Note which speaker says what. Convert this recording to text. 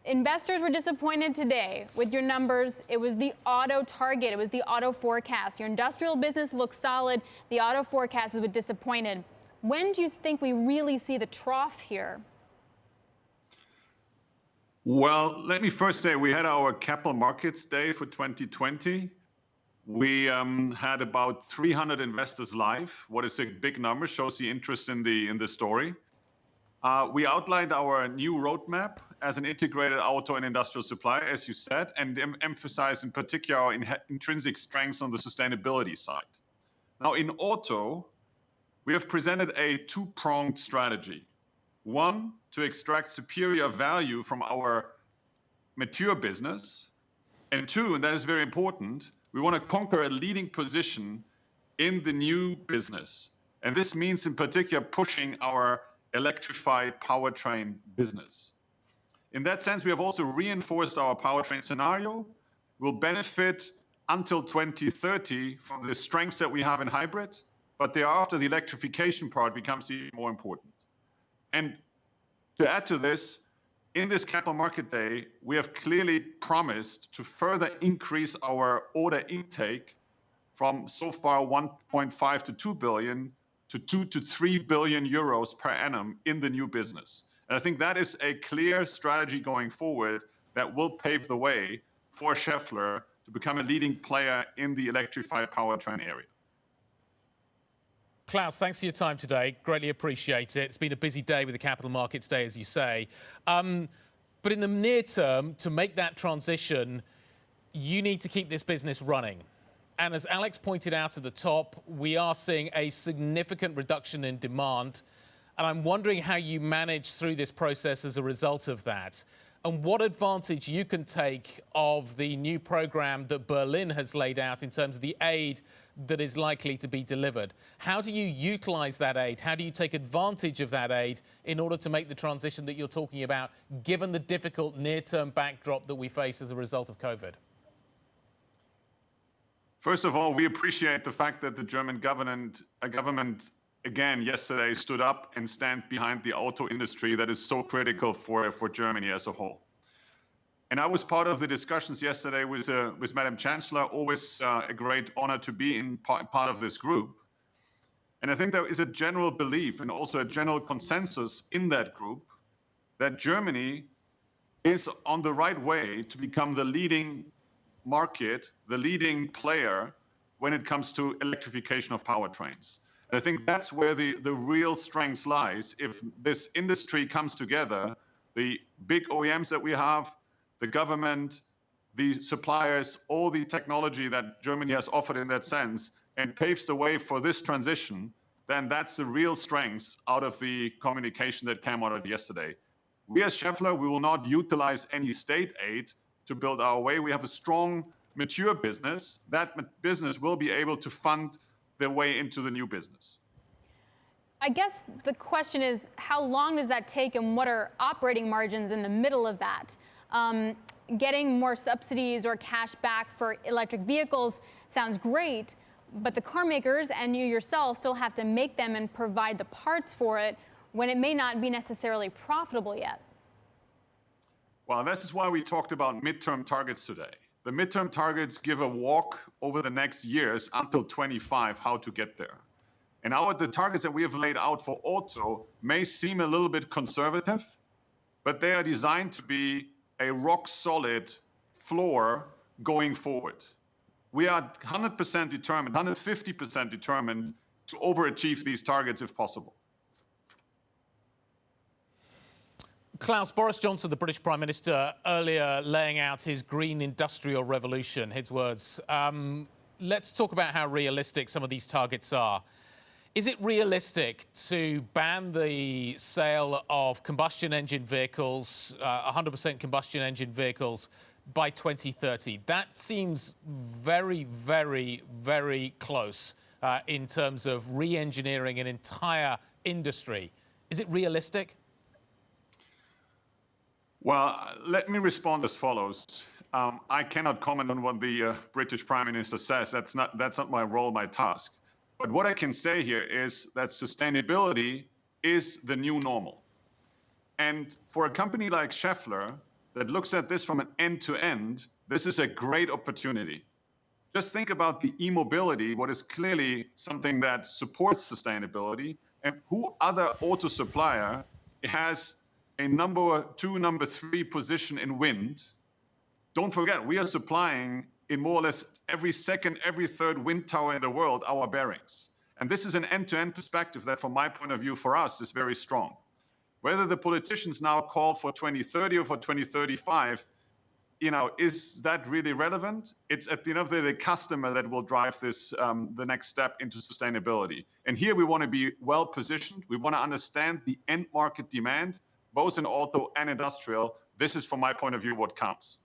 Speaker 1: investors were disappointed today with your numbers. It was the auto target. It was the auto forecast. Your industrial business looks solid. The auto forecast was disappointed. When do you think we really see the trough here?
Speaker 2: Well, let me first say we had our Capital Markets Day for 2020. We had about 300 investors live. What is a big number, shows the interest in the story. We outlined our new roadmap as an integrated auto and industrial supplier, as you said, and emphasized in particular our intrinsic strengths on the sustainability side. Now, in auto, we have presented a two-pronged strategy. One, to extract superior value from our mature business. And two, and that is very important, we want to conquer a leading position in the new business. And this means in particular pushing our electrified powertrain business. In that sense, we have also reinforced our powertrain scenario. We'll benefit until 2030 from the strengths that we have in hybrid, but thereafter the electrification part becomes even more important. And to add to this, in this Capital Market Day, we have clearly promised to further increase our order intake from so far 1.5 to 2 billion to 2 to 3 billion euros per annum in the new business. And I think that is a clear strategy going forward that will pave the way for Schaeffler to become a leading player in the electrified powertrain area.
Speaker 3: Klaus, thanks for your time today. Greatly appreciate it. It's been a busy day with the Capital Markets Day, as you say. But in the near term, to make that transition, you need to keep this business running. And as Alix pointed out at the top, we are seeing a significant reduction in demand. And I'm wondering how you manage through this process as a result of that, and what advantage you can take of the new program that Berlin has laid out in terms of the aid that is likely to be delivered. How do you utilize that aid? How do you take advantage of that aid in order to make the transition that you're talking about, given the difficult near-term backdrop that we face as a result of COVID?
Speaker 2: First of all, we appreciate the fact that the German government again yesterday stood up and stand behind the auto industry that is so critical for Germany as a whole. And I was part of the discussions yesterday with Madam Chancellor, always a great honor to be in part of this group. And I think there is a general belief and also a general consensus in that group that Germany is on the right way to become the leading market, the leading player when it comes to electrification of powertrains. And I think that's where the real strength lies. If this industry comes together, the big OEMs that we have, the government, the suppliers, all the technology that Germany has offered in that sense, and paves the way for this transition, then that's the real strength out of the communication that came out of yesterday. We as Schaeffler, we will not utilize any state aid to build our way. We have a strong, mature business. That business will be able to fund their way into the new business.
Speaker 1: I guess the question is, how long does that take and what are operating margins in the middle of that? Getting more subsidies or cash back for electric vehicles sounds great, but the car makers and you yourself still have to make them and provide the parts for it when it may not be necessarily profitable yet.
Speaker 2: Well, this is why we talked about midterm targets today. The midterm targets give a walk over the next years until 25, how to get there. And the targets that we have laid out for auto may seem a little bit conservative, but they are designed to be a rock solid floor going forward. We are 100% determined, 150% determined to overachieve these targets if possible.
Speaker 3: Klaus, Boris Johnson, the British Prime Minister, earlier laying out his green industrial revolution, his words. Let's talk about how realistic some of these targets are. Is it realistic to ban the sale of combustion engine vehicles, 100% combustion engine vehicles, by 2030? That seems very, very, very close in terms of re-engineering an entire industry. Is it realistic?
Speaker 2: Well, let me respond as follows. I cannot comment on what the British Prime Minister says. That's not my role, my task. But what I can say here is that sustainability is the new normal. And for a company like Schaeffler, that looks at this from an end-to-end, this is a great opportunity. Just think about the e-mobility, what is clearly something that supports sustainability, and who other auto supplier has a number 2, number 3 position in wind. Don't forget, we are supplying in more or less every second, every third wind tower in the world, our bearings. And this is an end-to-end perspective that, from my point of view, for us, is very strong. Whether the politicians now call for 2030 or for 2035, is that really relevant? It's at the end of the day, the customer that will drive this, the next step into sustainability. And here we want to be well positioned. We want to understand the end market demand, both in auto and industrial. This is, from my point of view, what counts.